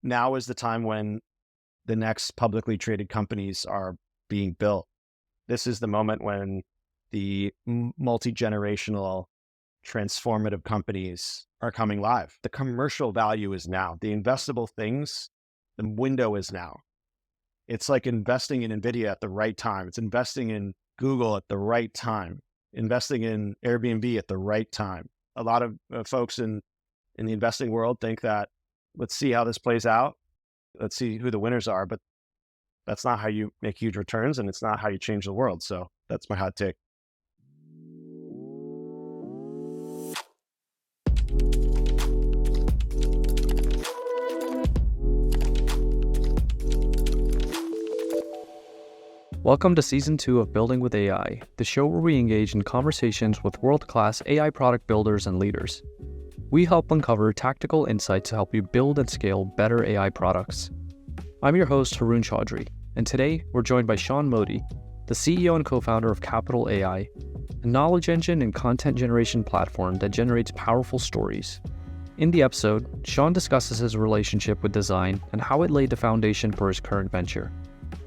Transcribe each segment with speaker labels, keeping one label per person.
Speaker 1: now is the time when the next publicly traded companies are being built. This is the moment when the multi-generational transformative companies are coming live. The commercial value is now. The investable things, the window is now. It's like investing in NVIDIA at the right time. It's investing in Google at the right time, investing in Airbnb at the right time. A lot of folks in the investing world think that, let's see how this plays out. Let's see who the winners are. But that's not how you make huge returns, and it's not how you change the world. So that's my hot take.
Speaker 2: Welcome to Season 2 of Building with AI, the show where we engage in conversations with world-class AI product builders and leaders. We help uncover tactical insights to help you build and scale better AI products. I'm your host, Haroon Choudery, and today we're joined by Shaun Modi, the CEO and co-founder of Capital AI, a knowledge engine and content generation platform that generates powerful stories. In the episode, Shaun discusses his relationship with design and how it laid the foundation for his current venture.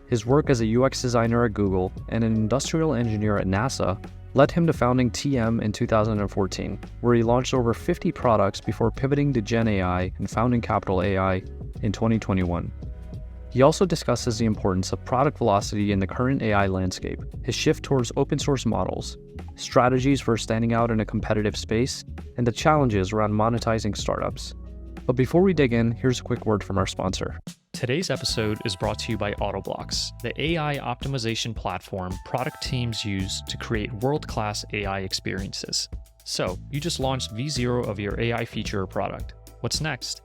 Speaker 2: His work as a UX designer at Google and an industrial engineer at NASA led him to founding TM in 2014, where he launched over 50 products before pivoting to GenAI and founding Capital AI in 2021. He also discusses the importance of product velocity in the current AI landscape, his shift towards open source models, strategies for standing out in a competitive space, and the challenges around monetizing startups. But before we dig in, here's a quick word from our sponsor.
Speaker 3: Today's episode is brought to you by Autoblocks, the AI optimization platform product teams use to create world-class AI experiences. So, you just launched V0 of your AI feature or product. What's next?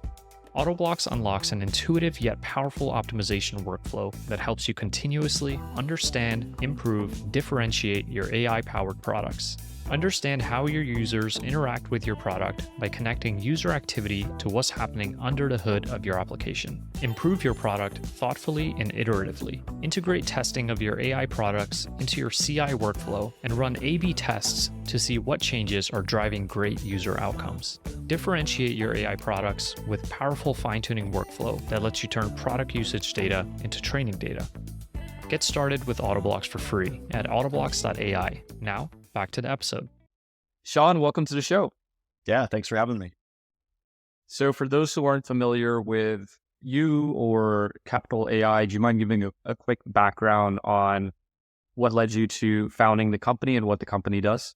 Speaker 3: Autoblocks unlocks an intuitive yet powerful optimization workflow that helps you continuously understand, improve, differentiate your AI-powered products. Understand how your users interact with your product by connecting user activity to what's happening under the hood of your application. Improve your product thoughtfully and iteratively. Integrate testing of your AI products into your CI workflow and run A/B tests to see what changes are driving great user outcomes. Differentiate your AI products with powerful fine-tuning workflow that lets you turn product usage data into training data. Get started with Autoblocks for free at autoblocks.ai. Now, back to the episode.
Speaker 2: Shaun, welcome to the show.
Speaker 1: Yeah, thanks for having me.
Speaker 2: So for those who aren't familiar with you or Capital AI, do you mind giving a quick background on what led you to founding the company and what the company does?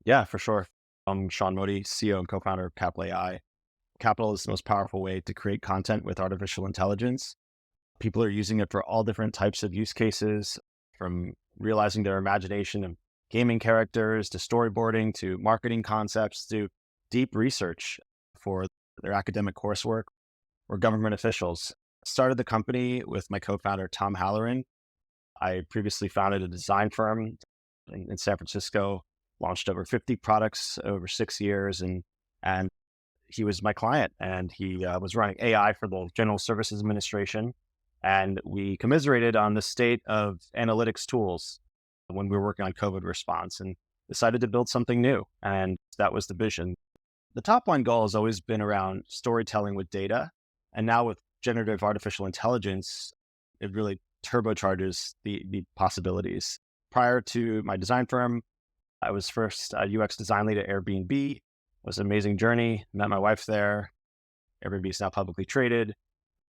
Speaker 1: Yeah, for sure. I'm Shaun Modi, CEO and co-founder of Capital AI. Capital is the most powerful way to create content with artificial intelligence. People are using it for all different types of use cases, from realizing their imagination of gaming characters to storyboarding to marketing concepts to deep research for their academic coursework or government officials. Started the company with my co-founder, Tom Halloran. I previously founded a design firm in San Francisco, launched over 50 products over 6 years, and he was my client, and he was running AI for the General Services Administration. And we commiserated on the state of analytics tools when we were working on COVID response and decided to build something new. And that was the vision. The top line goal has always been around storytelling with data. And now with generative artificial intelligence, it really turbocharges the possibilities. Prior to my design firm, I was first a UX design lead at Airbnb. It was an amazing journey. Met my wife there. Airbnb is now publicly traded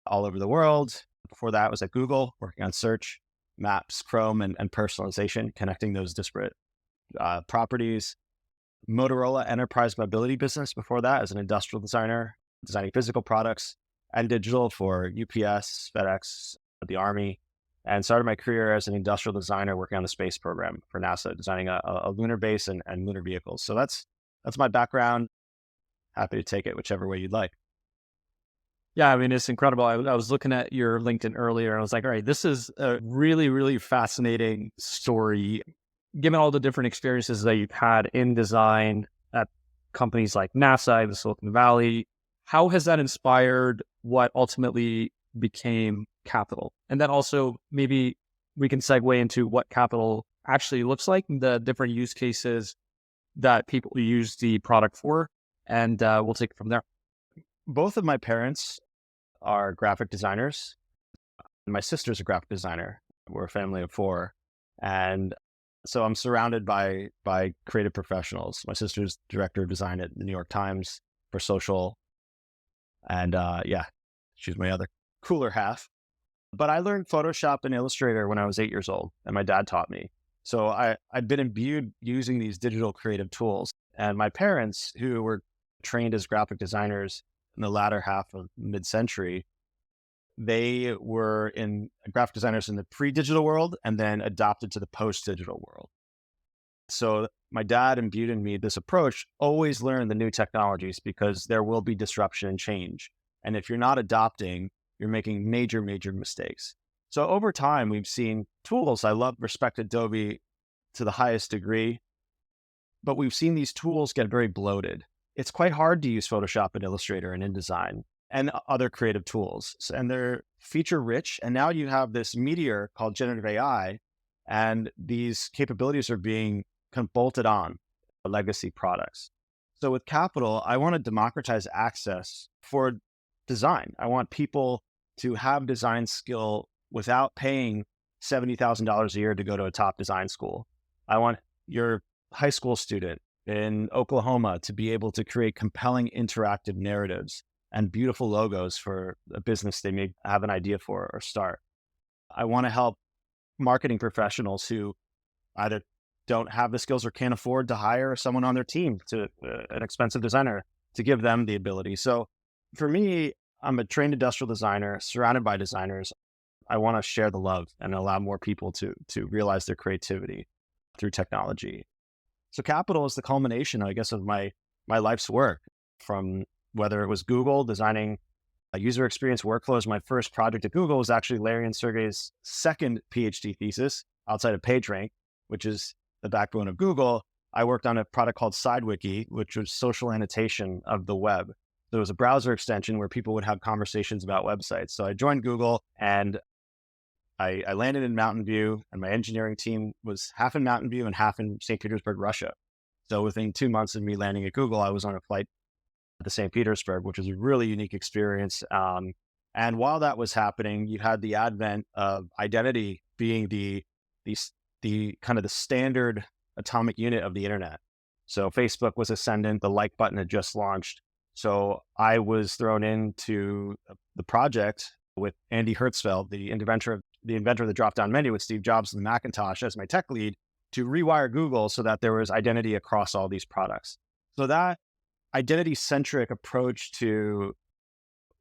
Speaker 1: all over the world. Before that, I was at Google, working on search, maps, Chrome, and personalization, connecting those disparate properties. Motorola Enterprise Mobility business before that as an industrial designer, designing physical products and digital for UPS, FedEx, the Army, and started my career as an industrial designer working on the space program for NASA, designing a lunar base and lunar vehicles. So that's my background. Happy to take it whichever way you'd like.
Speaker 2: Yeah, I mean, it's incredible. I was looking at your LinkedIn earlier and I was like, all right, this is a really, really fascinating story. Given all the different experiences that you've had in design at companies like NASA, the Silicon Valley, how has that inspired what ultimately became Capital? And then also maybe we can segue into what Capital actually looks like, the different use cases that people use the product for, and we'll take it from there.
Speaker 1: Both of my parents are graphic designers. My sister's a graphic designer. We're a family of four. And so I'm surrounded by creative professionals. My sister's director of design at the New York Times for social. And yeah, she's my other cooler half. But I learned Photoshop and Illustrator when I was 8 years old, and my dad taught me. So I'd been imbued using these digital creative tools. And my parents, who were trained as graphic designers in the latter half of mid-century, they were in graphic designers in the pre-digital world and then adopted to the post-digital world. So my dad imbued in me this approach: always learn the new technologies because there will be disruption and change. And if you're not adopting, you're making major, major mistakes. So over time, we've seen tools. I respect Adobe to the highest degree, but we've seen these tools get very bloated. It's quite hard to use Photoshop and Illustrator and InDesign and other creative tools. And they're feature rich. And now you have this meteor called generative AI, and these capabilities are being kind of bolted on legacy products. So with Capital, I want to democratize access for design. I want people to have design skill without paying $70,000 a year to go to a top design school. I want your high school student in Oklahoma to be able to create compelling interactive narratives and beautiful logos for a business they may have an idea for or start. I want to help marketing professionals who either don't have the skills or can't afford to hire someone on their team to an expensive designer to give them the ability. So for me, I'm a trained industrial designer surrounded by designers. I want to share the love and allow more people to realize their creativity through technology. So Capital is the culmination, I guess, of my life's work, from whether it was Google designing a user experience workflows. My first project at Google was actually Larry and Sergey's second PhD thesis outside of PageRank, which is the backbone of Google. I worked on a product called SideWiki, which was social annotation of the web. There was a browser extension where people would have conversations about websites. So I joined Google and I landed in Mountain View, and my engineering team was half in Mountain View and half in St. Petersburg, Russia. So within 2 months of me landing at Google, I was on a flight to St. Petersburg, which was a really unique experience. And while that was happening, you had the advent of identity being the kind of the standard atomic unit of the internet. So Facebook was ascendant, the like button had just launched. So I was thrown into the project with Andy Hertzfeld, the inventor of the drop-down menu, with Steve Jobs and the Macintosh as my tech lead, to rewire Google so that there was identity across all these products. So that identity-centric approach to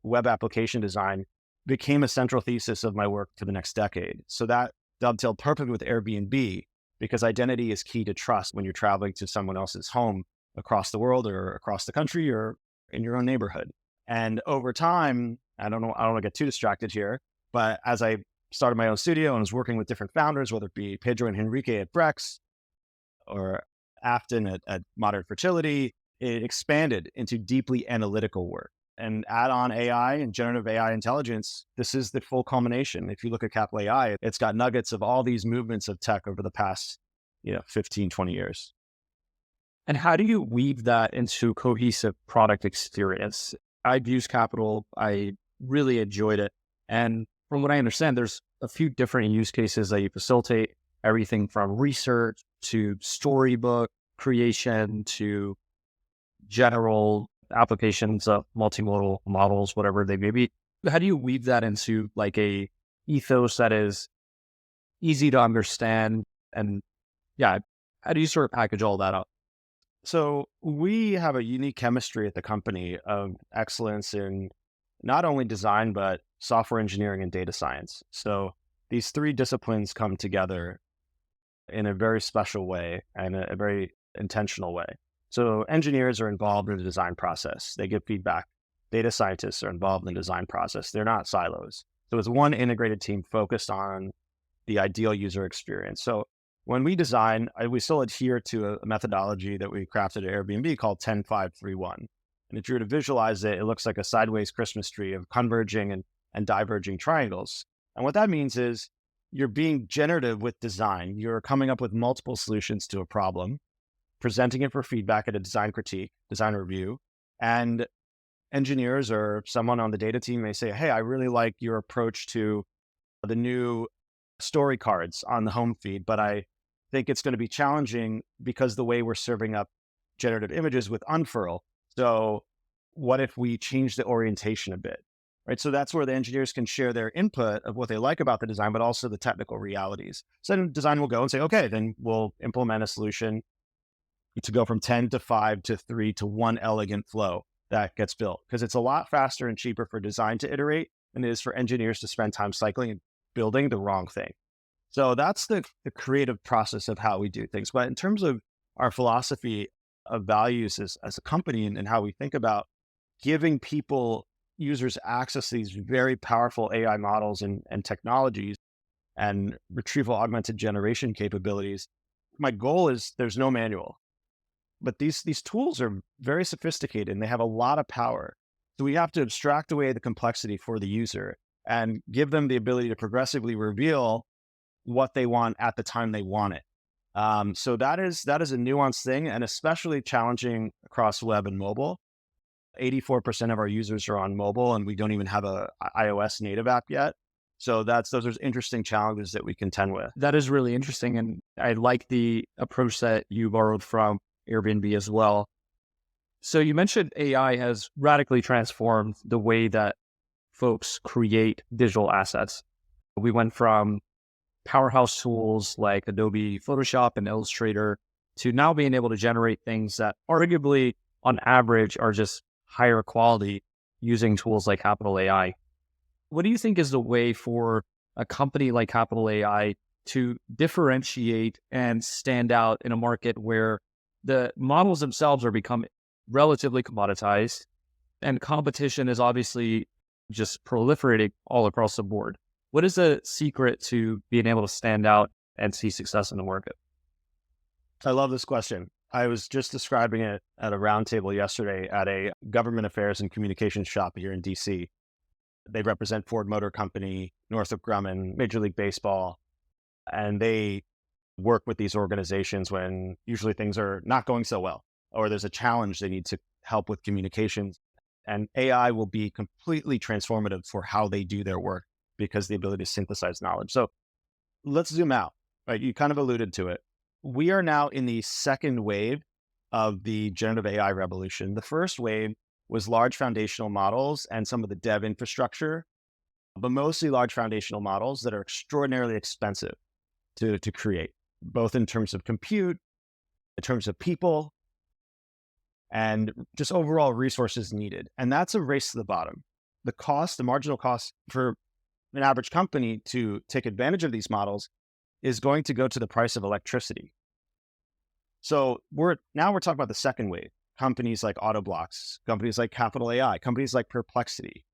Speaker 1: web application design became a central thesis of my work for the next decade. So that dovetailed perfectly with Airbnb, because identity is key to trust when you're traveling to someone else's home across the world or across the country or in your own neighborhood. And over time, I don't want to get too distracted here, but as I started my own studio and was working with different founders, whether it be Pedro and Henrique at Brex or Afton at Modern Fertility, it expanded into deeply analytical work. And add on AI and generative AI intelligence, this is the full culmination. If you look at Capital AI, it's got nuggets of all these movements of tech over the past 15, 20 years.
Speaker 2: And how do you weave that into cohesive product experience? I've used Capital. I really enjoyed it. And from what I understand, there's a few different use cases that you facilitate, everything from research to storybook creation to general applications of multimodal models, whatever they may be. How do you weave that into like a ethos that is easy to understand? And yeah, how do you sort of package all that up?
Speaker 1: So we have a unique chemistry at the company of excellence in not only design, but software engineering and data science. So these three disciplines come together in a very special way and a very intentional way. So engineers are involved in the design process. They give feedback. Data scientists are involved in the design process. They're not silos. So it's one integrated team focused on the ideal user experience. So when we design, we still adhere to a methodology that we crafted at Airbnb called 10-5-3-1. And if you were to visualize it, it looks like a sideways Christmas tree of converging and diverging triangles. And what that means is you're being generative with design. You're coming up with multiple solutions to a problem, presenting it for feedback at a design critique, design review, and engineers or someone on the data team may say, hey, I really like your approach to the new story cards on the home feed, but I think it's going to be challenging because the way we're serving up generative images with unfurl. So what if we change the orientation a bit, right? So that's where the engineers can share their input of what they like about the design, but also the technical realities. So then design will go and say, okay, then we'll implement a solution to go from 10 to 5 to 3 to 1 elegant flow that gets built, because it's a lot faster and cheaper for design to iterate than it is for engineers to spend time cycling and building the wrong thing. So that's the creative process of how we do things. But in terms of our philosophy of values as a company and how we think about giving people, users, access to these very powerful AI models and technologies and retrieval augmented generation capabilities, my goal is there's no manual. But these tools are very sophisticated and they have a lot of power. So we have to abstract away the complexity for the user and give them the ability to progressively reveal what they want at the time they want it. So that is a nuanced thing, and especially challenging across web and mobile. 84% of our users are on mobile, and we don't even have a iOS native app yet. So those are interesting challenges that we contend with.
Speaker 2: That is really interesting. And I like the approach that you borrowed from Airbnb as well. So you mentioned AI has radically transformed the way that folks create digital assets. We went from powerhouse tools like Adobe Photoshop and Illustrator to now being able to generate things that arguably on average are just higher quality using tools like Capital AI. What do you think is the way for a company like Capital AI to differentiate and stand out in a market where the models themselves are becoming relatively commoditized and competition is obviously just proliferating all across the board? What is the secret to being able to stand out and see success in the market?
Speaker 1: I love this question. I was just describing it at a roundtable yesterday at a government affairs and communications shop here in DC. They represent Ford Motor Company, Northrop Grumman, Major League Baseball, and they work with these organizations when usually things are not going so well, or there's a challenge they need to help with communications. And AI will be completely transformative for how they do their work because the ability to synthesize knowledge. So let's zoom out, right? You kind of alluded to it. We are now in the second wave of the generative AI revolution. The first wave was large foundational models and some of the dev infrastructure, but mostly large foundational models that are extraordinarily expensive to create, both in terms of compute, in terms of people, and just overall resources needed. And that's a race to the bottom. The marginal cost for an average company to take advantage of these models is going to go to the price of electricity. So we're talking about the second wave. Companies like Autoblocks, companies like Capital AI, companies like Perplexity.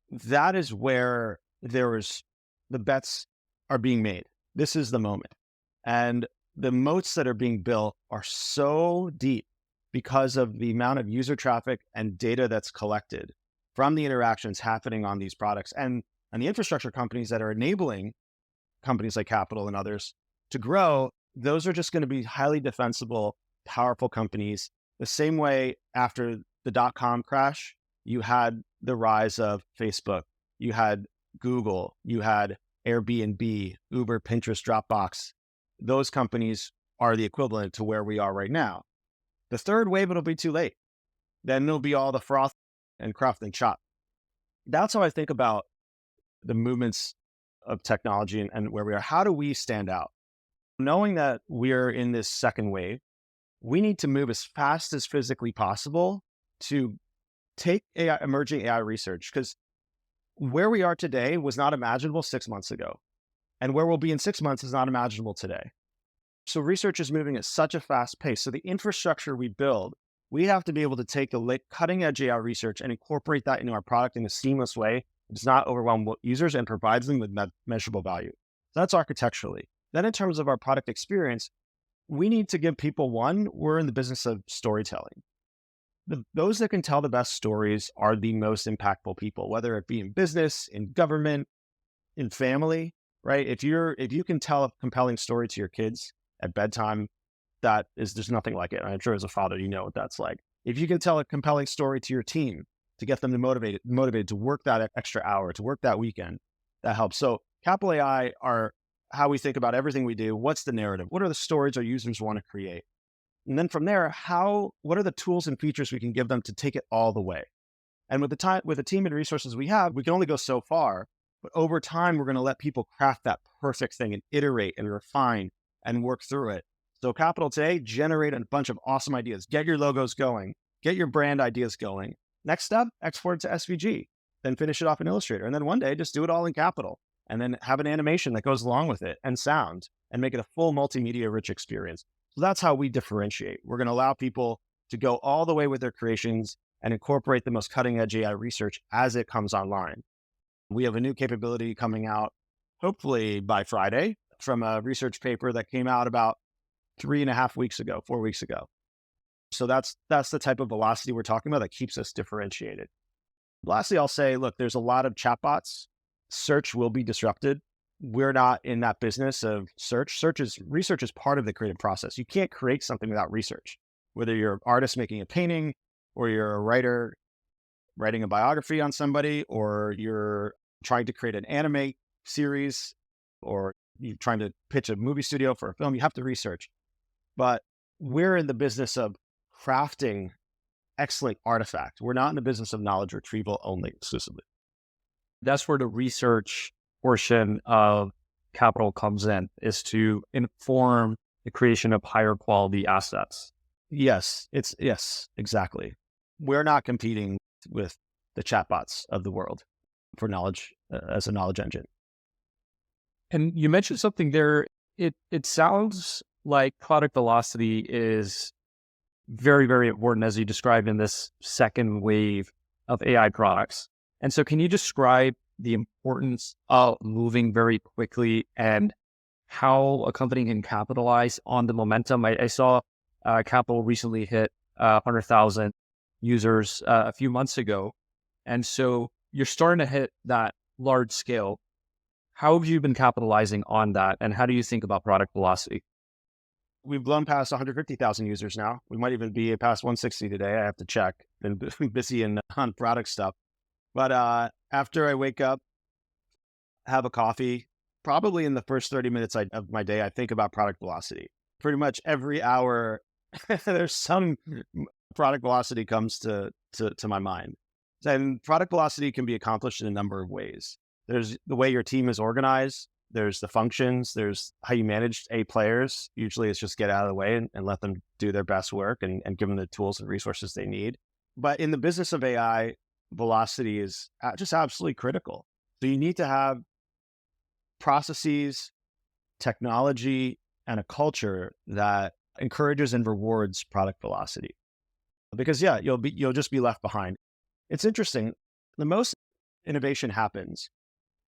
Speaker 1: That is where the bets are being made. This is the moment. And the moats that are being built are so deep because of the amount of user traffic and data that's collected from the interactions happening on these products and the infrastructure companies that are enabling companies like Capital and others to grow. Those are just going to be highly defensible, powerful companies. The same way after the .com crash, you had the rise of Facebook, you had Google, you had Airbnb, Uber, Pinterest, Dropbox. Those companies are the equivalent to where we are right now. The third wave, it'll be too late. Then it'll be all the froth and craft and chop. That's how I think about the movements of technology and where we are. How do we stand out? Knowing that we're in this second wave, we need to move as fast as physically possible to take emerging AI research, because where we are today was not imaginable 6 months ago. And where we'll be in 6 months is not imaginable today. So research is moving at such a fast pace. So the infrastructure we build, we have to be able to take the cutting edge AI research and incorporate that into our product in a seamless way. It does not overwhelm users and provides them with measurable value. That's architecturally. Then in terms of our product experience, we need to give people, we're in the business of storytelling. Those that can tell the best stories are the most impactful people, whether it be in business, in government, in family, right? If you can tell a compelling story to your kids at bedtime, there's nothing like it. I'm sure as a father, you know what that's like. If you can tell a compelling story to your team to get them to motivated to work that extra hour, to work that weekend. That helps. So Capital AI are how we think about everything we do. What's the narrative? What are the stories our users want to create? And then from there, what are the tools and features we can give them to take it all the way? And with the team and resources we have, we can only go so far. But over time, we're going to let people craft that perfect thing and iterate and refine and work through it. So Capital today, generate a bunch of awesome ideas. Get your logos going. Get your brand ideas going. Next step, export it to SVG. Then finish it off in Illustrator. And then one day, just do it all in Capital. And then have an animation that goes along with it and sound and make it a full multimedia rich experience. So that's how we differentiate. We're going to allow people to go all the way with their creations and incorporate the most cutting edge AI research as it comes online. We have a new capability coming out, hopefully by Friday, from a research paper that came out about 4 weeks ago. So that's the type of velocity we're talking about that keeps us differentiated. Lastly, I'll say, look, there's a lot of chatbots. Search will be disrupted. We're not in that business of search. Research is part of the creative process. You can't create something without research, whether you're an artist making a painting or you're a writer writing a biography on somebody, or you're trying to create an anime series, or you're trying to pitch a movie studio for a film. You have to research. But we're in the business of crafting excellent artifact. We're not in the business of knowledge retrieval only exclusively.
Speaker 2: That's where the research portion of Capital comes in, is to inform the creation of higher quality assets.
Speaker 1: Yes, exactly. We're not competing with the chatbots of the world for knowledge as a knowledge engine.
Speaker 2: And you mentioned something there. It sounds like product velocity is very, very important, as you described in this second wave of AI products. And so can you describe the importance of moving very quickly and how a company can capitalize on the momentum? I saw Capital recently hit 100,000 users a few months ago. And so you're starting to hit that large scale. How have you been capitalizing on that? And how do you think about product velocity?
Speaker 1: We've blown past 150,000 users now. We might even be past 160 today. I have to check. Been busy on product stuff. But after I wake up, have a coffee, probably in the first 30 minutes of my day, I think about product velocity. Pretty much every hour, there's some product velocity comes to my mind. And product velocity can be accomplished in a number of ways. There's the way your team is organized. There's the functions. There's how you manage A players. Usually it's just get out of the way and let them do their best work and give them the tools and resources they need. But in the business of AI, velocity is just absolutely critical. So you need to have processes, technology, and a culture that encourages and rewards product velocity. Because you'll just be left behind. It's interesting. The most innovation happens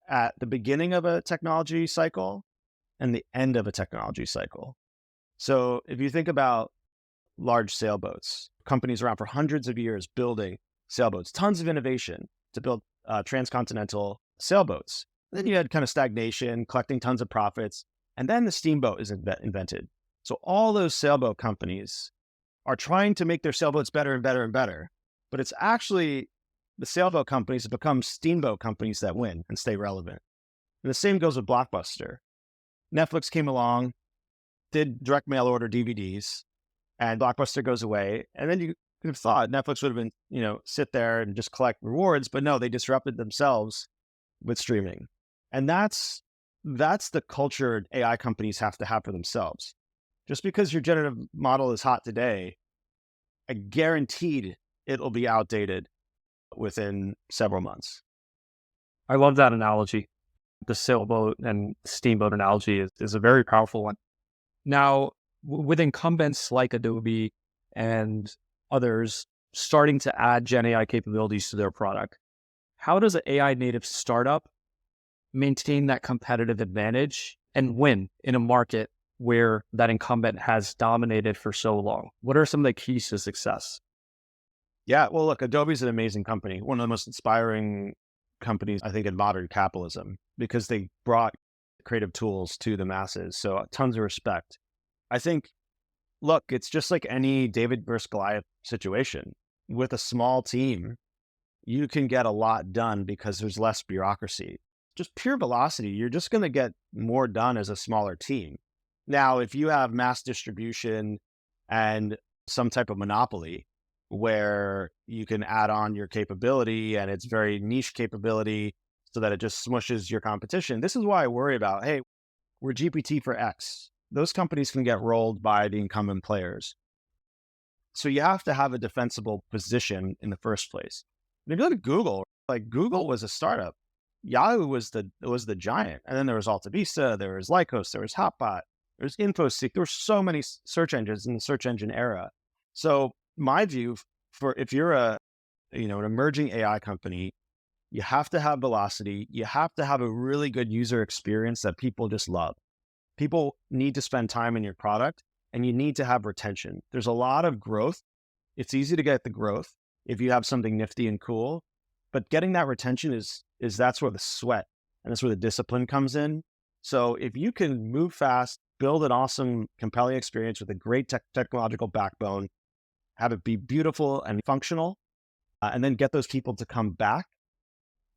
Speaker 1: at the beginning of a technology cycle and the end of a technology cycle. So if you think about large sailboats, companies around for hundreds of years building sailboats, tons of innovation to build transcontinental sailboats. Then you had kind of stagnation, collecting tons of profits, and then the steamboat is invented. So all those sailboat companies are trying to make their sailboats better and better and better, but it's actually the sailboat companies have become steamboat companies that win and stay relevant. And the same goes with Blockbuster. Netflix came along, did direct mail order DVDs, and Blockbuster goes away. And then you could have thought Netflix would have been, sit there and just collect rewards, but no, they disrupted themselves with streaming. And that's the culture AI companies have to have for themselves. Just because your generative model is hot today, I guaranteed it'll be outdated within several months.
Speaker 2: I love that analogy. The sailboat and steamboat analogy is a very powerful one. Now, with incumbents like Adobe and others starting to add GenAI capabilities to their product, how does an AI native startup maintain that competitive advantage and win in a market where that incumbent has dominated for so long? What are some of the keys to success?
Speaker 1: Yeah, well, look, Adobe's an amazing company, one of the most inspiring companies, I think, in modern capitalism, because they brought creative tools to the masses. So tons of respect. I think, look, it's just like any David versus Goliath situation. With a small team, you can get a lot done because there's less bureaucracy. Just pure velocity, you're just going to get more done as a smaller team. Now, if you have mass distribution and some type of monopoly where you can add on your capability and it's very niche capability so that it just smushes your competition, this is why I worry about, hey, we're GPT for X. Those companies can get rolled by the incumbent players. So you have to have a defensible position in the first place. And if you look at Google, like Google was a startup. Yahoo was the giant. And then there was AltaVista, there was Lycos, there was Hotbot, there was InfoSeek. There were so many search engines in the search engine era. So my view for if you're an emerging AI company, you have to have velocity. You have to have a really good user experience that people just love. People need to spend time in your product, and you need to have retention. There's a lot of growth. It's easy to get the growth if you have something nifty and cool, but getting that retention is that's where the sweat and that's where the discipline comes in. So if you can move fast, build an awesome, compelling experience with a great technological backbone, have it be beautiful and functional, and then get those people to come back,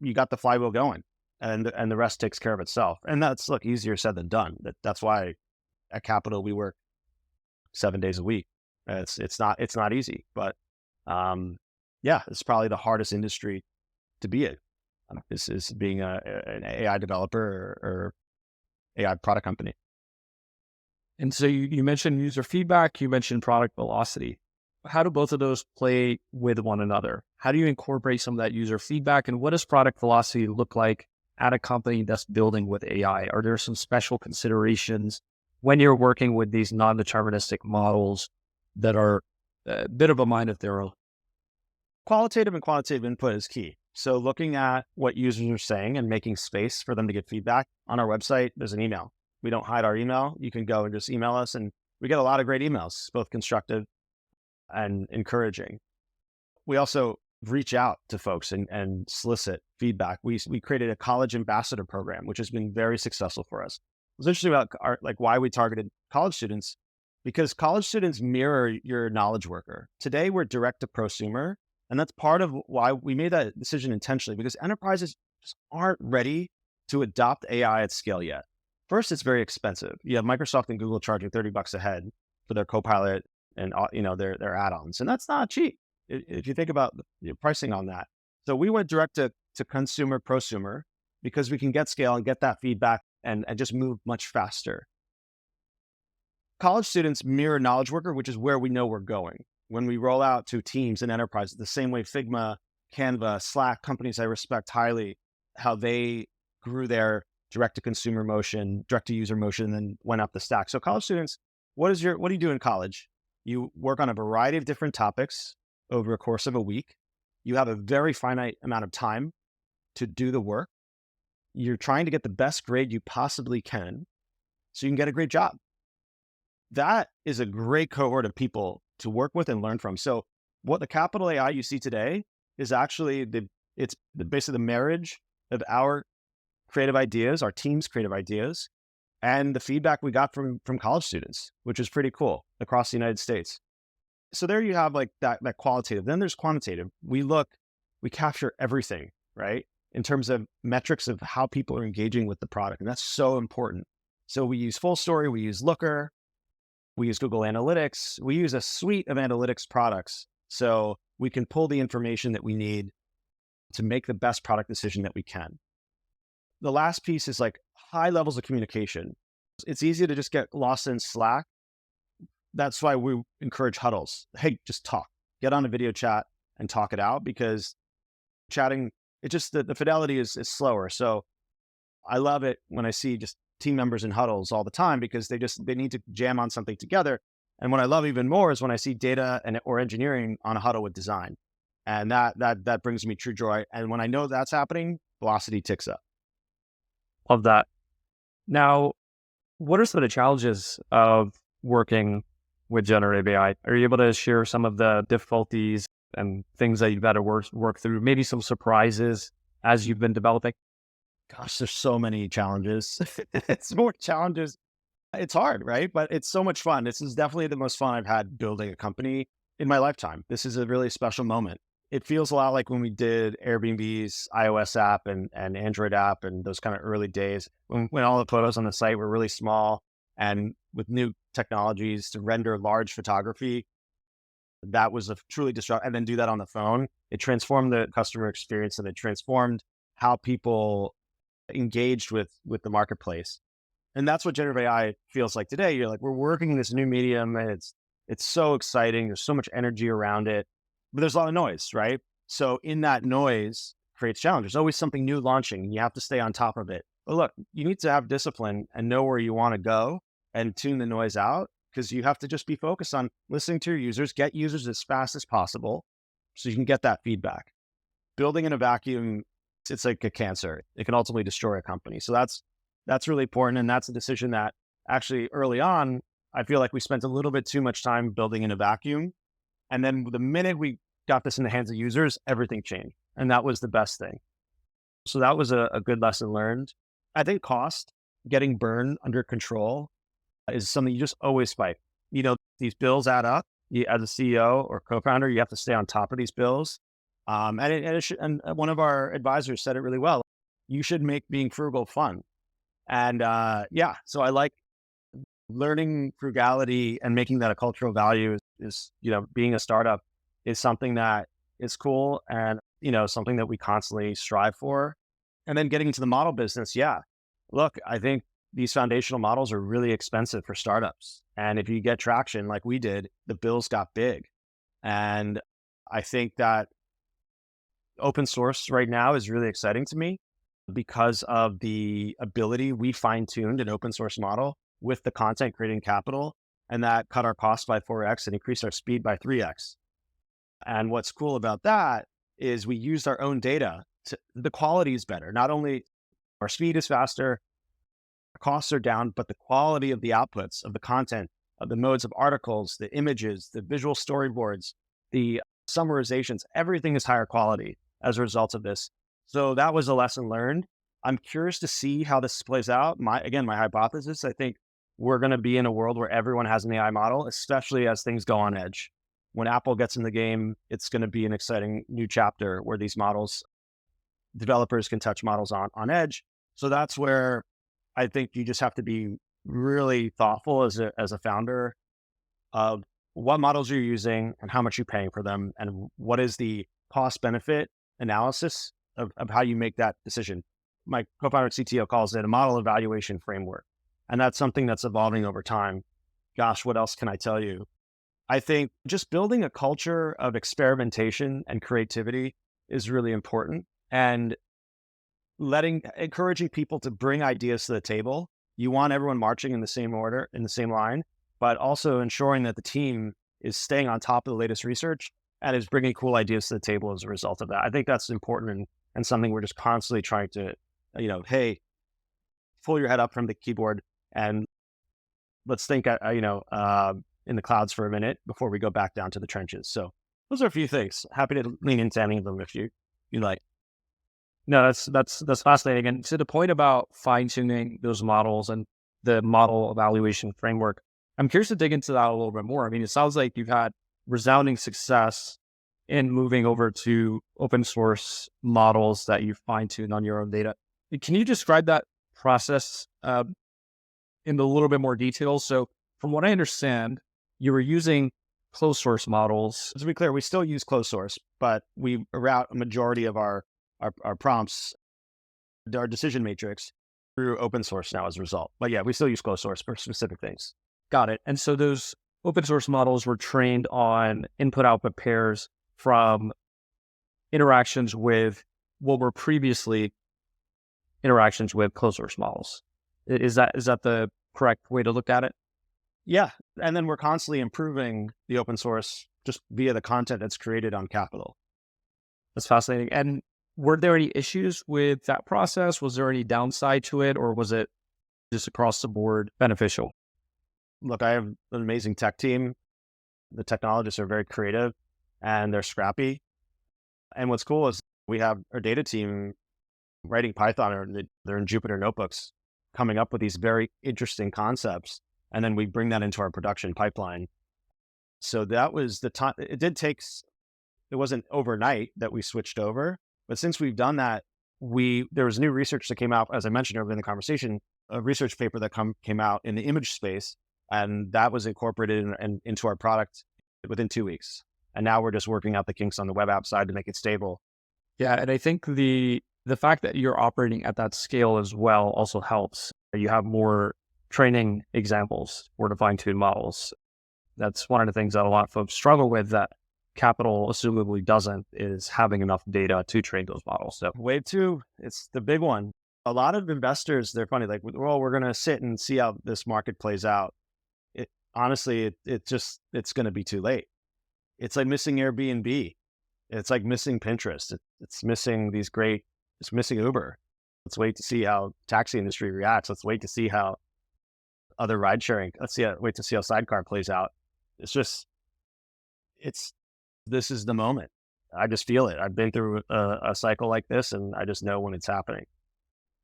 Speaker 1: you got the flywheel going, and the rest takes care of itself. And that's easier said than done. That's why at Capital we work 7 days a week. It's not easy, but yeah, it's probably the hardest industry to be in. This is being an AI developer or AI product company.
Speaker 2: And so you mentioned user feedback, you mentioned product velocity. How do both of those play with one another? How do you incorporate some of that user feedback, and what does product velocity look like at a company that's building with AI? Are there some special considerations when you're working with these non-deterministic models that are a bit of a mind of their own?
Speaker 1: Qualitative and quantitative input is key. So looking at what users are saying and making space for them to get feedback. On our website, there's an email. We don't hide our email. You can go and just email us, and we get a lot of great emails, both constructive and encouraging. We also reach out to folks and solicit feedback. We created a college ambassador program, which has been very successful for us. What's interesting about why we targeted college students, because college students mirror your knowledge worker. Today, we're direct to prosumer, and that's part of why we made that decision intentionally, because enterprises just aren't ready to adopt AI at scale yet. First, it's very expensive. You have Microsoft and Google charging $30 a head for their Copilot and their add-ons, and that's not cheap if you think about the pricing on that. So we went direct to consumer, prosumer, because we can get scale and get that feedback and just move much faster. College students mirror knowledge worker, which is where we know we're going. When we roll out to teams and enterprises, the same way Figma, Canva, Slack, companies I respect highly, how they grew their direct-to-consumer motion, direct-to-user motion, and then went up the stack. So college students, what do you do in college? You work on a variety of different topics over a course of a week. You have a very finite amount of time to do the work. You're trying to get the best grade you possibly can so you can get a great job. That is a great cohort of people to work with and learn from. So what the Capital AI you see today is actually basically the marriage of our creative ideas, our team's creative ideas, and the feedback we got from college students, which is pretty cool across the United States. So there you have that qualitative. Then there's quantitative. We capture everything, right? In terms of metrics of how people are engaging with the product. And that's so important. So we use Full Story, we use Looker, we use Google Analytics, we use a suite of analytics products. So we can pull the information that we need to make the best product decision that we can. The last piece is high levels of communication. It's easy to just get lost in Slack. That's why we encourage huddles. Hey, just talk, get on a video chat and talk it out, because chatting, it just, the fidelity is slower. So I love it when I see just team members in huddles all the time, because they need to jam on something together. And what I love even more is when I see data or engineering on a huddle with design, and that brings me true joy. And when I know that's happening, velocity ticks up.
Speaker 2: Love that. Now, what are some of the challenges of working with generative AI? Are you able to share some of the difficulties and things that you've had to work through? Maybe some surprises as you've been developing?
Speaker 1: Gosh, there's so many challenges. It's more challenges. It's hard, right? But it's so much fun. This is definitely the most fun I've had building a company in my lifetime. This is a really special moment. it feels a lot like when we did Airbnb's iOS app and Android app and those kind of early days when all the photos on the site were really small, and with new technologies to render large photography, that was a truly disruptive. And then do that on the phone. It transformed the customer experience, and it transformed how people engaged with the marketplace. And that's what generative AI feels like today. You're like, we're working in this new medium, and it's so exciting. There's so much energy around it, but there's a lot of noise, right? So in that noise creates challenge. There's always something new launching, and you have to stay on top of it. But look, you need to have discipline and know where you want to go and tune the noise out, because you have to just be focused on listening to your users, get users as fast as possible so you can get that feedback. Building in a vacuum, it's like a cancer. It can ultimately destroy a company. So that's really important. And that's a decision that actually early on, I feel like we spent a little bit too much time building in a vacuum. And then the minute we got this in the hands of users, everything changed. And that was the best thing. So that was a good lesson learned. I think cost, getting burn under control, is something you just always fight. These bills add up. As a CEO or co-founder, you have to stay on top of these bills. And one of our advisors said it really well. You should make being frugal fun. And so I like learning frugality and making that a cultural value is being a startup is something that is cool, and, something that we constantly strive for. And then getting into the model business. Yeah, look, I think these foundational models are really expensive for startups. And if you get traction like we did, the bills got big. And I think that open source right now is really exciting to me because of the ability we fine-tuned an open source model with the content creating capital, and that cut our costs by 4x and increased our speed by 3x. And what's cool about that is we used our own data. The quality is better. Not only our speed is faster, costs are down, but the quality of the outputs of the content, of the modes of articles, the images, the visual storyboards, the summarizations, everything is higher quality as a result of this. So that was a lesson learned. I'm curious to see how this plays out. My hypothesis, I think we're going to be in a world where everyone has an AI model, especially as things go on edge. When Apple gets in the game, it's going to be an exciting new chapter where these models, developers can touch models on edge. So that's where I think you just have to be really thoughtful as a founder of what models you're using and how much you're paying for them, and what is the cost benefit analysis of how you make that decision. My co-founder and CTO calls it a model evaluation framework. And that's something that's evolving over time. Gosh, what else can I tell you? I think just building a culture of experimentation and creativity is really important, and encouraging people to bring ideas to the table. You want everyone marching in the same order, in the same line, but also ensuring that the team is staying on top of the latest research and is bringing cool ideas to the table as a result of that. I think that's important, and something we're just constantly trying to, hey, pull your head up from the keyboard and let's think, in the clouds for a minute before we go back down to the trenches. So those are a few things. Happy to lean into any of them if you like.
Speaker 2: No, that's fascinating. And to the point about fine-tuning those models and the model evaluation framework, I'm curious to dig into that a little bit more. I mean, it sounds like you've had resounding success in moving over to open source models that you fine-tuned on your own data. Can you describe that process in a little bit more detail? So from what I understand, you were using closed source models.
Speaker 1: To be clear, we still use closed source, but we route a majority of our prompts, our decision matrix, through open source now as a result. But yeah, we still use closed source for specific things.
Speaker 2: Got it. And so those open source models were trained on input-output pairs from interactions with what were previously interactions with closed source models. Is that the correct way to look at it?
Speaker 1: Yeah. And then we're constantly improving the open source just via the content that's created on Capital.
Speaker 2: That's fascinating. And were there any issues with that process? Was there any downside to it, or was it just across the board beneficial?
Speaker 1: Look, I have an amazing tech team. The technologists are very creative and they're scrappy. And what's cool is we have our data team writing Python, or they're in Jupyter notebooks, coming up with these very interesting concepts. And then we bring that into our production pipeline. So that was the time. It did take it wasn't overnight that we switched over, but since we've done that, there was new research that came out, as I mentioned earlier in the conversation, a research paper that came out in the image space, and that was incorporated into our product within 2 weeks. And now we're just working out the kinks on the web app side to make it stable.
Speaker 2: Yeah, and I think the fact that you're operating at that scale as well also helps. You have more training examples for to fine-tune models. That's one of the things that a lot of folks struggle with that capital assumably doesn't, is having enough data to train those models. So
Speaker 1: Wave two, it's the big one. A lot of investors, they're funny, like, well, we're going to sit and see how this market plays out. Honestly, it's going to be too late. It's like missing Airbnb. It's like missing Pinterest. It's missing it's missing Uber. Let's wait to see how taxi industry reacts. Let's wait to see how other ride sharing, wait to see how Sidecar plays out. This is the moment. I just feel it. I've been through a cycle like this, and I just know when it's happening.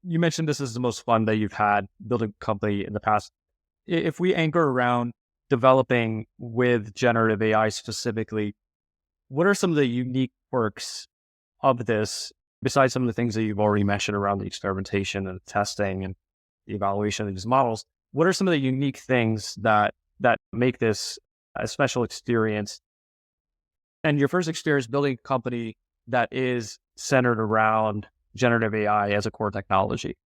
Speaker 2: you mentioned this is the most fun that you've had building a company in the past. If we anchor around developing with generative AI specifically, what are some of the unique quirks of this, besides some of the things that you've already mentioned around the experimentation and testing and the evaluation of these models? What are some of the unique things that make this a special experience? And your first experience building a company that is centered around generative AI as a core technology.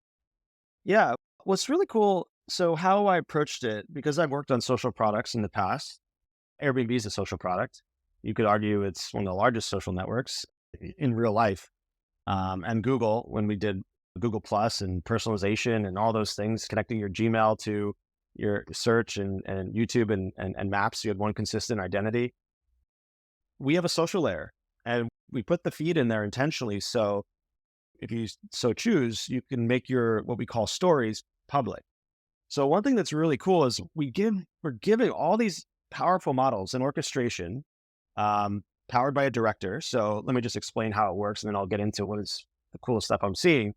Speaker 1: Yeah. What's really cool. So how I approached it, because I've worked on social products in the past, Airbnb is a social product. You could argue it's one of the largest social networks in real life. And Google, when we did Google Plus and personalization and all those things, connecting your Gmail to your search and YouTube and maps, you had one consistent identity. We have a social layer, and we put the feed in there intentionally. So if you so choose, you can make your, what we call stories, public. So one thing that's really cool is we're giving all these powerful models and orchestration, powered by a director. So let me just explain how it works, and then I'll get into what is the coolest stuff I'm seeing.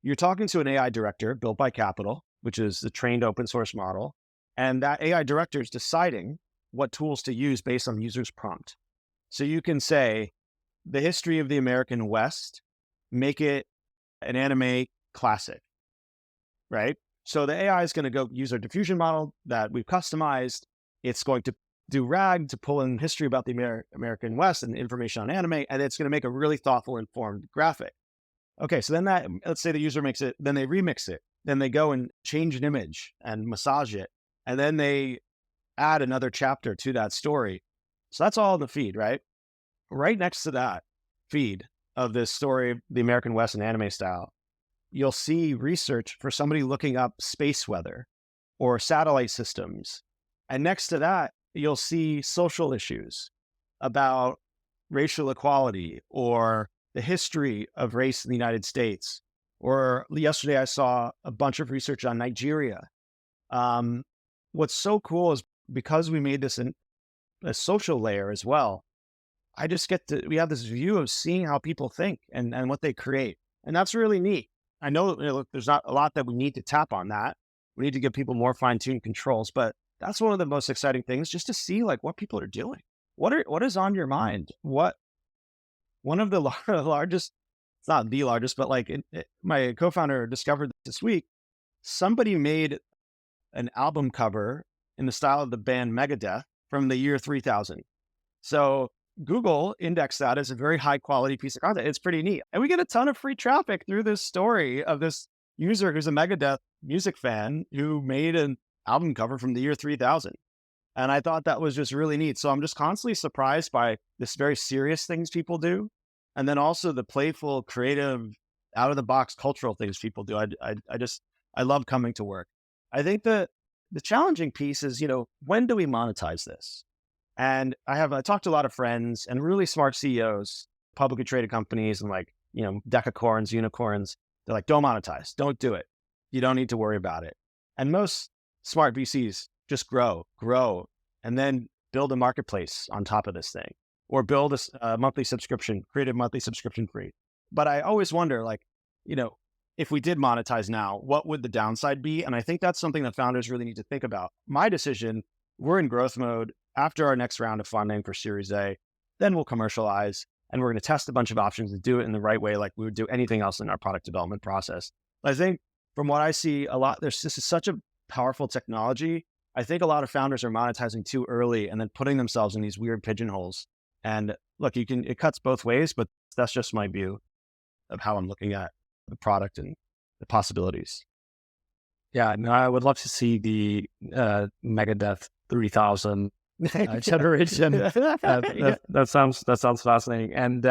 Speaker 1: You're talking to an AI director built by Capital, which is the trained open source model. And that AI director is deciding what tools to use based on the user's prompt. So you can say, the history of the American West, make it an anime classic, right? So the AI is going to go use our diffusion model that we've customized. It's going to do RAG to pull in history about the American West and information on anime, and it's going to make a really thoughtful, informed graphic. Okay, so then let's say the user makes it, then they remix it, then they go and change an image and massage it, and then they add another chapter to that story. So that's all in the feed, right? Right next to that feed of this story, the American West and anime style, you'll see research for somebody looking up space weather or satellite systems. And next to that, you'll see social issues about racial equality or the history of race in the United States. Or yesterday, I saw a bunch of research on Nigeria. What's so cool is because we made this a social layer as well, we have this view of seeing how people think and what they create. And that's really neat. I know, there's not a lot that we need to tap on that. We need to give people more fine-tuned controls, but that's one of the most exciting things, just to see like what people are doing. What is on your mind? One of the largest, it's not the largest, but like my co-founder discovered this week, somebody made an album cover in the style of the band Megadeth from the year 3000. So Google indexed that as a very high quality piece of content. It's pretty neat. And we get a ton of free traffic through this story of this user who's a Megadeth music fan who made an album cover from the year 3000. And I thought that was just really neat. So I'm just constantly surprised by this very serious things people do. And then also the playful, creative, out of the box cultural things people do. I love coming to work. I think the challenging piece is, when do we monetize this? And I talked to a lot of friends and really smart CEOs, publicly traded companies, and decacorns, unicorns. They're like, don't monetize, don't do it. You don't need to worry about it. And most smart VCs just grow, and then build a marketplace on top of this thing, or build a monthly subscription, create a monthly subscription free. But I always wonder, if we did monetize now, what would the downside be? And I think that's something that founders really need to think about. My decision, we're in growth mode after our next round of funding for Series A. then we'll commercialize, and we're going to test a bunch of options and do it in the right way, like we would do anything else in our product development process. I think from what I see a lot, this is such a powerful technology. I think a lot of founders are monetizing too early and then putting themselves in these weird pigeonholes. And look, it cuts both ways, but that's just my view of how I'm looking at the product and the possibilities.
Speaker 2: Yeah, no, I would love to see the Megadeth 3000 generation. That sounds fascinating, and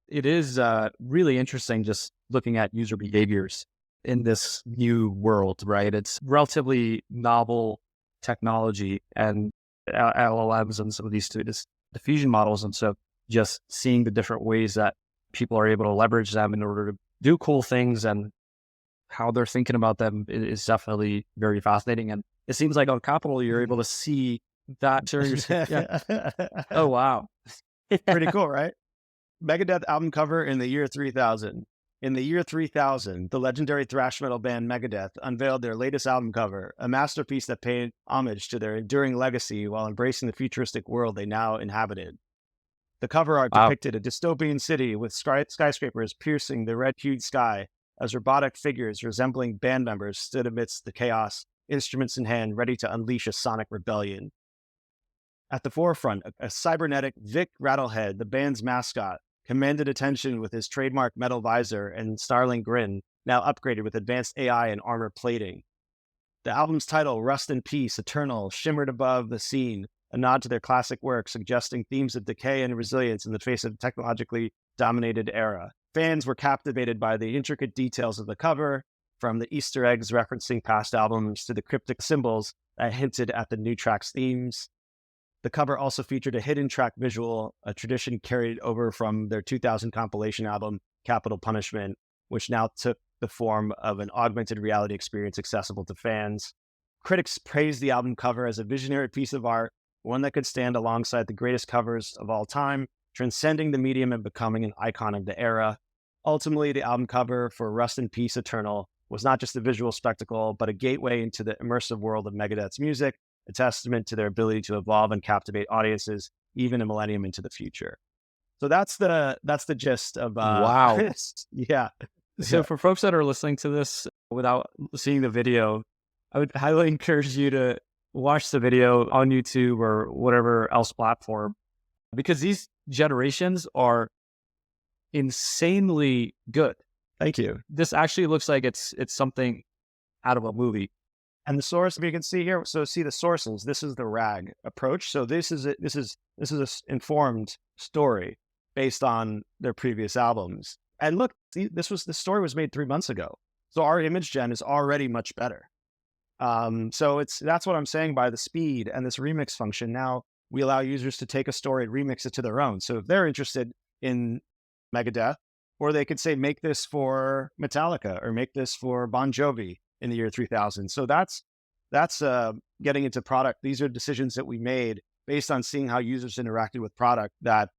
Speaker 2: it is really interesting just looking at user behaviors in this new world. Right, it's relatively novel technology and LLMs and some of these diffusion models, and so just seeing the different ways that people are able to leverage them in order to do cool things and how they're thinking about them is definitely very fascinating. And it seems like on Capital, you're able to see that. Yeah. Oh, wow.
Speaker 1: Pretty cool, right? Megadeth album cover in the year 3000. In the year 3000, the legendary thrash metal band Megadeth unveiled their latest album cover, a masterpiece that paid homage to their enduring legacy while embracing the futuristic world they now inhabited. The cover art depicted a dystopian city with skyscrapers piercing the red-hued sky as robotic figures resembling band members stood amidst the chaos, instruments in hand, ready to unleash a sonic rebellion. At the forefront, a cybernetic Vic Rattlehead, the band's mascot, commanded attention with his trademark metal visor and snarling grin, now upgraded with advanced AI and armor plating. The album's title, Rust in Peace, Eternal, shimmered above the scene, a nod to their classic work, suggesting themes of decay and resilience in the face of a technologically dominated era. Fans were captivated by the intricate details of the cover, from the Easter eggs referencing past albums to the cryptic symbols that hinted at the new track's themes. The cover also featured a hidden track visual, a tradition carried over from their 2000 compilation album, Capital Punishment, which now took the form of an augmented reality experience accessible to fans. Critics praised the album cover as a visionary piece of art, one that could stand alongside the greatest covers of all time, transcending the medium and becoming an icon of the era. Ultimately, the album cover for Rust in Peace Eternal was not just a visual spectacle, but a gateway into the immersive world of Megadeth's music, a testament to their ability to evolve and captivate audiences even a millennium into the future. So that's the gist of
Speaker 2: wow.
Speaker 1: Yeah.
Speaker 2: So for folks that are listening to this without seeing the video, I would highly encourage you to watch the video on YouTube or whatever else platform, because these generations are insanely good.
Speaker 1: Thank you.
Speaker 2: This actually looks like it's something out of a movie.
Speaker 1: And the source, if you can see here, so see the sources. This is the RAG approach. So this is an informed story based on their previous albums. And look, the story was made 3 months ago. So our image gen is already much better. So that's what I'm saying by the speed and this remix function. Now we allow users to take a story and remix it to their own. So if they're interested in Megadeth, or they could say, make this for Metallica or make this for Bon Jovi in the year 3000. So that's getting into product. These are decisions that we made based on seeing how users interacted with product that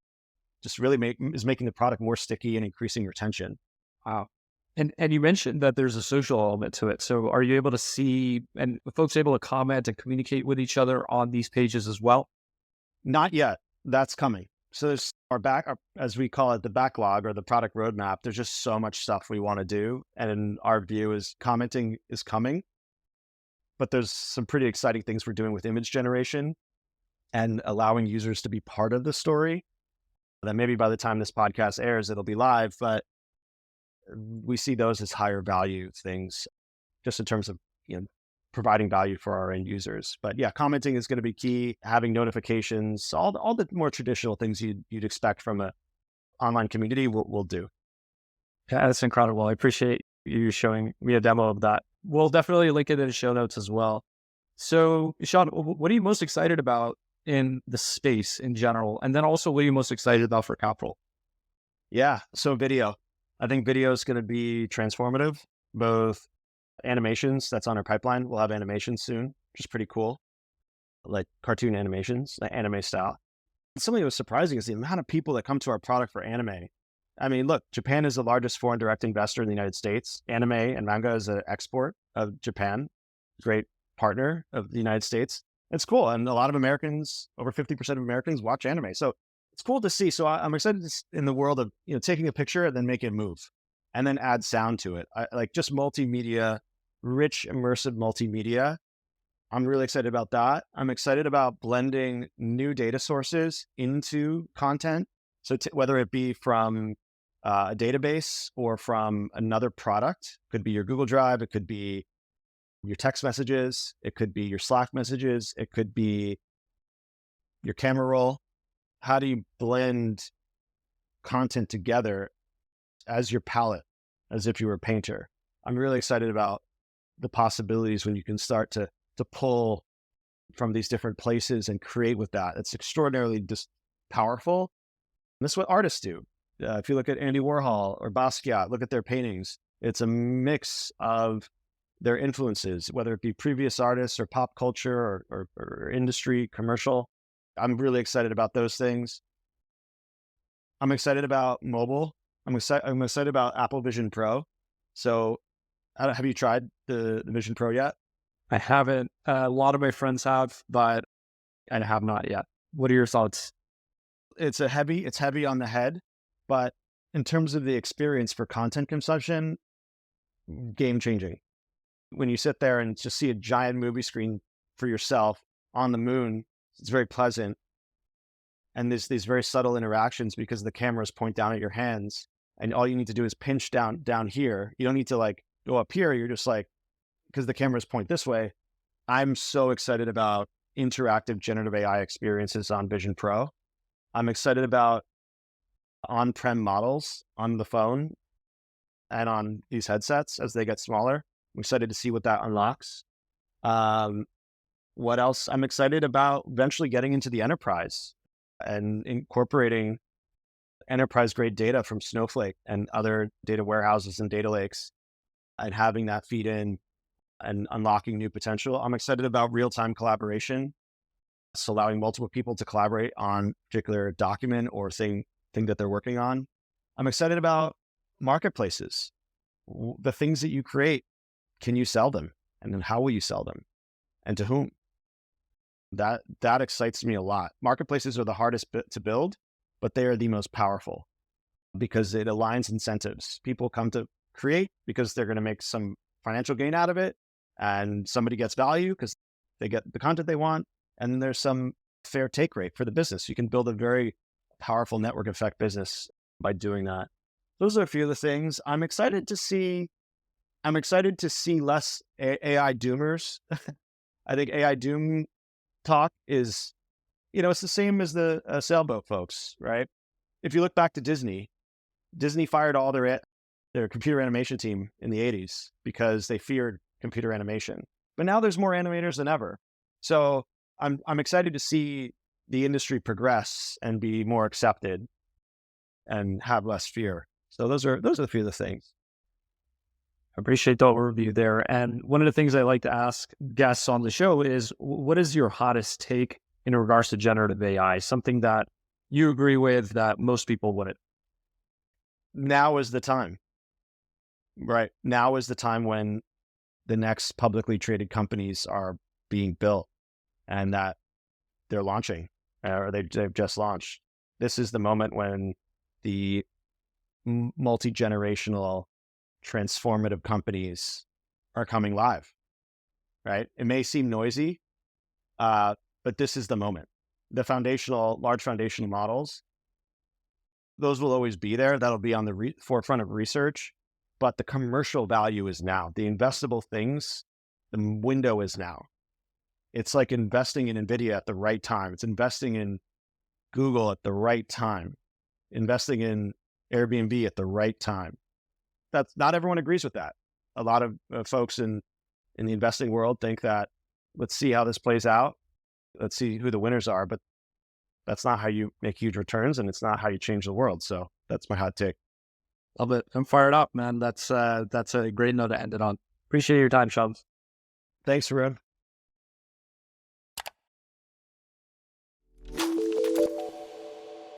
Speaker 1: just really is making the product more sticky and increasing retention.
Speaker 2: Wow. And you mentioned that there's a social element to it. So are you able to see, and folks able to comment and communicate with each other on these pages as well?
Speaker 1: Not yet. That's coming. So there's as we call it, the backlog or the product roadmap. There's just so much stuff we want to do. And our view is commenting is coming, but there's some pretty exciting things we're doing with image generation and allowing users to be part of the story. That maybe by the time this podcast airs, it'll be live, but we see those as higher value things just in terms of, providing value for our end users. But yeah, commenting is going to be key, having notifications, all the more traditional things you'd expect from an online community we'll do.
Speaker 2: Yeah, that's incredible. I appreciate you showing me a demo of that. We'll definitely link it in the show notes as well. So Shaun, what are you most excited about in the space in general? And then also, what are you most excited about for Capital?
Speaker 1: Yeah, so video. I think video is going to be transformative, both animations that's on our pipeline. We'll have animations soon, which is pretty cool, like cartoon animations, like anime style. Something that was surprising is the amount of people that come to our product for anime. I mean, look, Japan is the largest foreign direct investor in the United States. Anime and manga is an export of Japan, great partner of the United States. It's cool. And a lot of Americans, over 50% of Americans watch anime. So it's cool to see. So I'm excited in the world of, taking a picture and then making it move and then add sound to it. I like just multimedia, rich, immersive multimedia. I'm really excited about that. I'm excited about blending new data sources into content. So whether it be from a database or from another product, could be your Google Drive, it could be your text messages, it could be your Slack messages, it could be your camera roll. How do you blend content together as your palette, as if you were a painter? I'm really excited about the possibilities when you can start to pull from these different places and create with that. It's extraordinarily just powerful. And this is what artists do. If you look at Andy Warhol or Basquiat, look at their paintings. It's a mix of their influences, whether it be previous artists or pop culture or industry, commercial. I'm really excited about those things. I'm excited about mobile. I'm excited about Apple Vision Pro. So have you tried the Vision Pro yet?
Speaker 2: I haven't. A lot of my friends have, but I have not yet. What are your thoughts?
Speaker 1: It's heavy on the head, but in terms of the experience for content consumption, game changing. When you sit there and just see a giant movie screen for yourself on the moon, it's very pleasant. And there's these very subtle interactions because the cameras point down at your hands, and all you need to do is pinch down here. You don't need to like go up here. You're just like, because the cameras point this way. I'm so excited about interactive generative AI experiences on Vision Pro. I'm excited about on-prem models on the phone and on these headsets as they get smaller. I'm excited to see what that unlocks. What else? I'm excited about eventually getting into the enterprise and incorporating enterprise-grade data from Snowflake and other data warehouses and data lakes and having that feed in and unlocking new potential. I'm excited about real-time collaboration. So allowing multiple people to collaborate on a particular document or thing that they're working on. I'm excited about marketplaces. The things that you create, can you sell them? And then how will you sell them? And to whom? That excites me a lot. Marketplaces are the hardest to build, but they are the most powerful because it aligns incentives. People come to create because they're going to make some financial gain out of it, and somebody gets value because they get the content they want, and then there's some fair take rate for the business. You can build a very powerful network effect business by doing that. Those are a few of the things. I'm excited to see less AI doomers. I think AI doom talk is, it's the same as the sailboat folks, right? If you look back to Disney fired all their computer animation team in the 80s because they feared computer animation. But now there's more animators than ever. So I'm excited to see the industry progress and be more accepted and have less fear. So those are a few of the things.
Speaker 2: I appreciate the overview there. And one of the things I like to ask guests on the show is, what is your hottest take in regards to generative AI? Something that you agree with that most people wouldn't.
Speaker 1: Now is the time, right? Now is the time when the next publicly traded companies are being built and that they're launching or they've just launched. This is the moment when the multi-generational transformative companies are coming live, right? It may seem noisy, but this is the moment. The large foundational models, those will always be there. That'll be on the forefront of research, but the commercial value is now. The investable things, the window is now. It's like investing in NVIDIA at the right time. It's investing in Google at the right time, investing in Airbnb at the right time. That's not everyone agrees with that. A lot of folks in the investing world think that let's see how this plays out. Let's see who the winners are, but that's not how you make huge returns, and it's not how you change the world. So that's my hot take.
Speaker 2: Love it. I'm fired up, man. That's a great note to end it on. Appreciate your time, Shaun.
Speaker 1: Thanks, Haroon.